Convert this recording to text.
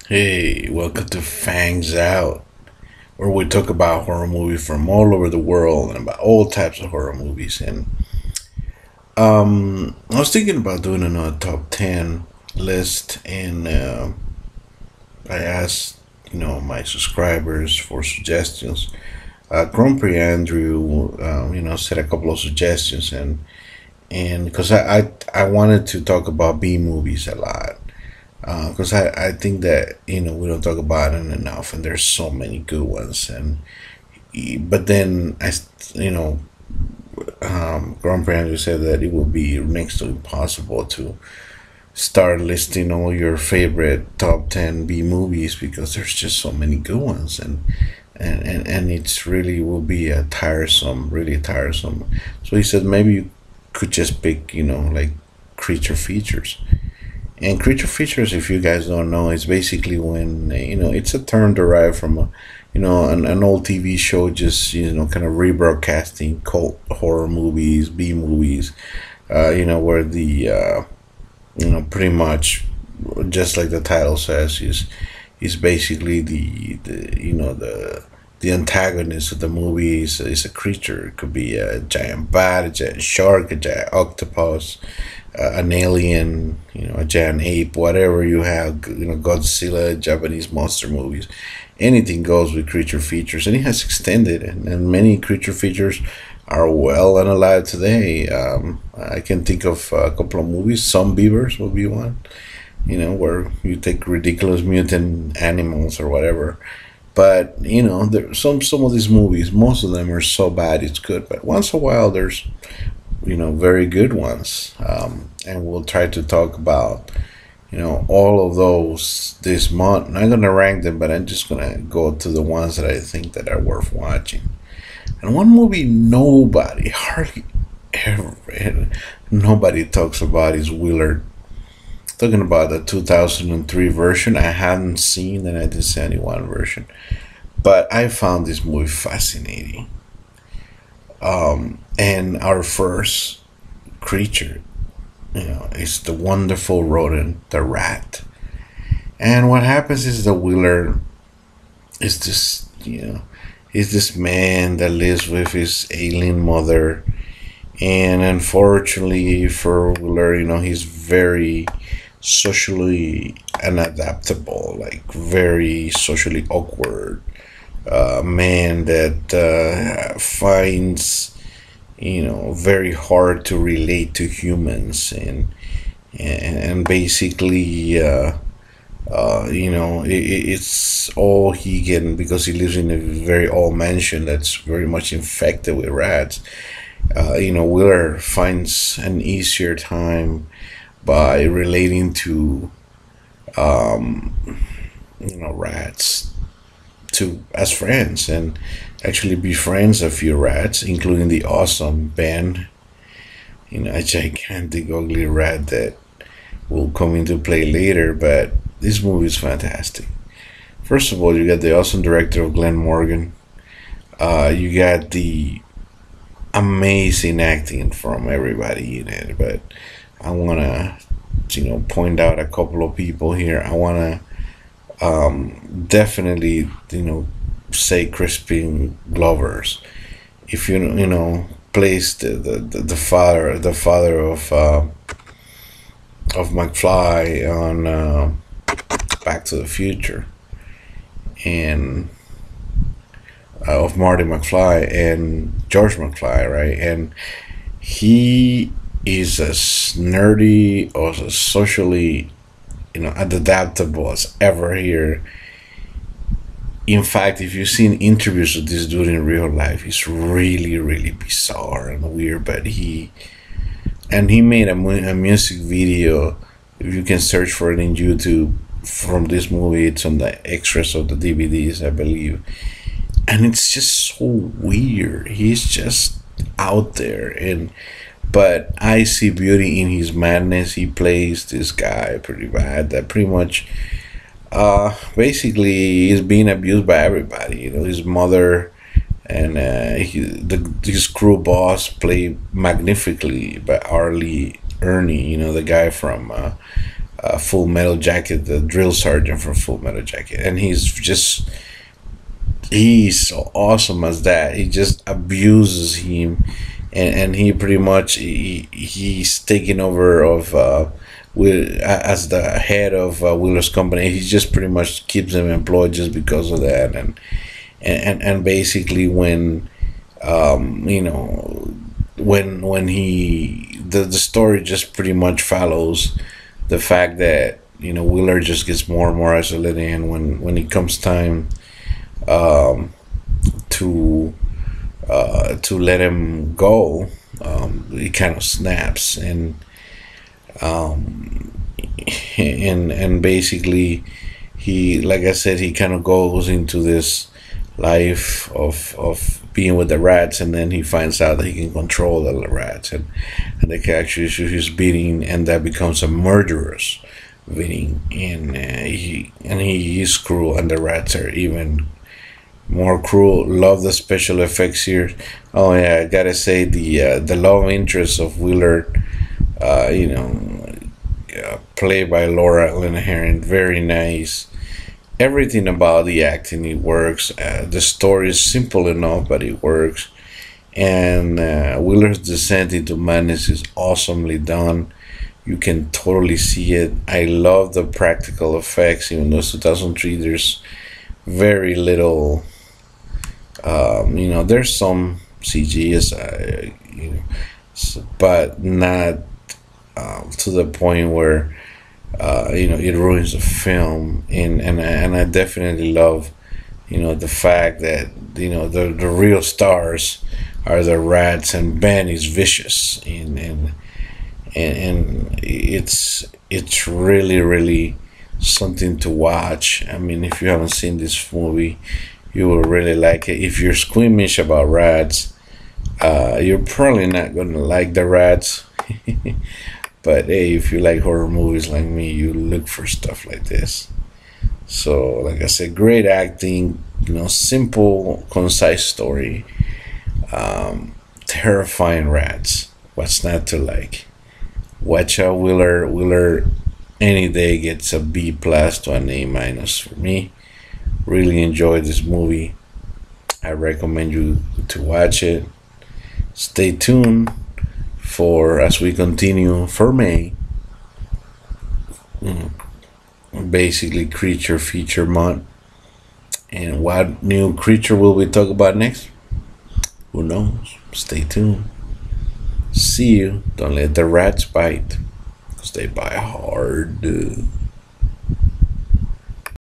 Hey, welcome to Fangs Out, where we talk about horror movies from all over the world and about all types of horror movies. And I was thinking about doing another top 10 list, and I asked, my subscribers for suggestions. Grand Prix Andrew, said a couple of suggestions, and because I wanted to talk about B movies a lot because I think that we don't talk about it enough, and there's so many good ones. But then Grand Prix said that it would be next to impossible to start listing all your favorite top 10 B movies because there's just so many good ones, and it's really will be a tiresome, really tiresome. So he said maybe you could just pick like creature features. And creature features, if you guys don't know, is basically when it's a term derived from an old TV show, just kind of rebroadcasting cult horror movies, B movies, where the pretty much just like the title says is basically the antagonist of the movie is a creature. It could be a giant bat, a giant shark, a giant octopus, an alien, a giant ape, whatever you have, Godzilla, Japanese monster movies. Anything goes with creature features, and it has extended, and many creature features are well and alive today. I can think of a couple of movies. Some Beavers will be one, where you take ridiculous mutant animals or whatever. But there, some of these movies, most of them are so bad it's good. But once in a while, there's very good ones, and we'll try to talk about all of those this month. I'm not gonna rank them, but I'm just gonna go to the ones that I think that are worth watching. And one movie nobody, hardly ever, nobody talks about is Willard. Talking about the 2003 version, I hadn't seen the 1971 version, but I found this movie fascinating. And our first creature, is the wonderful rodent, the rat. And what happens is the Willard is this, is this man that lives with his alien mother. And unfortunately for Willard, he's very socially unadaptable, like very socially awkward man that finds very hard to relate to humans, and basically it's all he can, because he lives in a very old mansion that's very much infected with rats. Wheeler finds an easier time by relating to rats to as friends, and actually befriends a few rats, including the awesome Ben, a gigantic ugly rat that will come into play later. But this movie is fantastic. First of all, you got the awesome director of Glenn Morgan. You got the amazing acting from everybody in it. But I wanna point out a couple of people here. I wanna definitely say Crispin Glovers. If place the father of McFly on Back to the Future, and of Marty McFly and George McFly, right? And he is as nerdy or as socially adaptable as ever here. In fact, if you've seen interviews with this dude in real life, he's really, really bizarre and weird. But he made a music video. If you can search for it in YouTube from this movie, it's on the extras of the DVDs, I believe. And it's just so weird. He's just out there, and but I see beauty in his madness. He plays this guy pretty bad that pretty much basically is being abused by everybody. His mother and his crew boss played magnificently by Arlie Ernie. The guy from Full Metal Jacket, the drill sergeant from Full Metal Jacket, and he's so awesome as that. He just abuses him, and he pretty much he's taking over of as the head of Willard's company. He just pretty much keeps them employed just because of that, and basically when you know when he the story just pretty much follows the fact that Willard just gets more and more isolated, and when it comes time um, to let him go, he kind of snaps, um, and basically he, like I said, he kind of goes into this life of being with the rats, and then he finds out that he can control the rats, and they can actually shoot his beating, and that becomes a murderous beating, and he is cruel, and the rats are even more cruel. Love the special effects here. Oh yeah, I gotta say the love interest of Willard, uh, you know, played by Laura Linehan, very nice. Everything about the acting, it works. The story is simple enough, but it works. And Willard's descent into madness is awesomely done. You can totally see it. I love the practical effects, even though it's 2003. There's very little. There's some CGs, but not to the point where it ruins the film. And I definitely love the fact that the real stars are the rats, and Ben is vicious, and it's really really something to watch. I mean, if you haven't seen this movie, you will really like it. If you're squeamish about rats, you're probably not gonna like the rats. But hey, if you like horror movies like me, you look for stuff like this. So, like I said, great acting, simple, concise story, terrifying rats. What's not to like? Watch out, Willard. Willard, any day gets a B plus to an A minus for me. Really enjoyed this movie. I recommend you to watch it. Stay tuned for as we continue for May. mm, Basically, creature feature month. And what new creature will we talk about next? Who knows? Stay tuned. See you. Don't let the rats bite, 'cause they bite hard.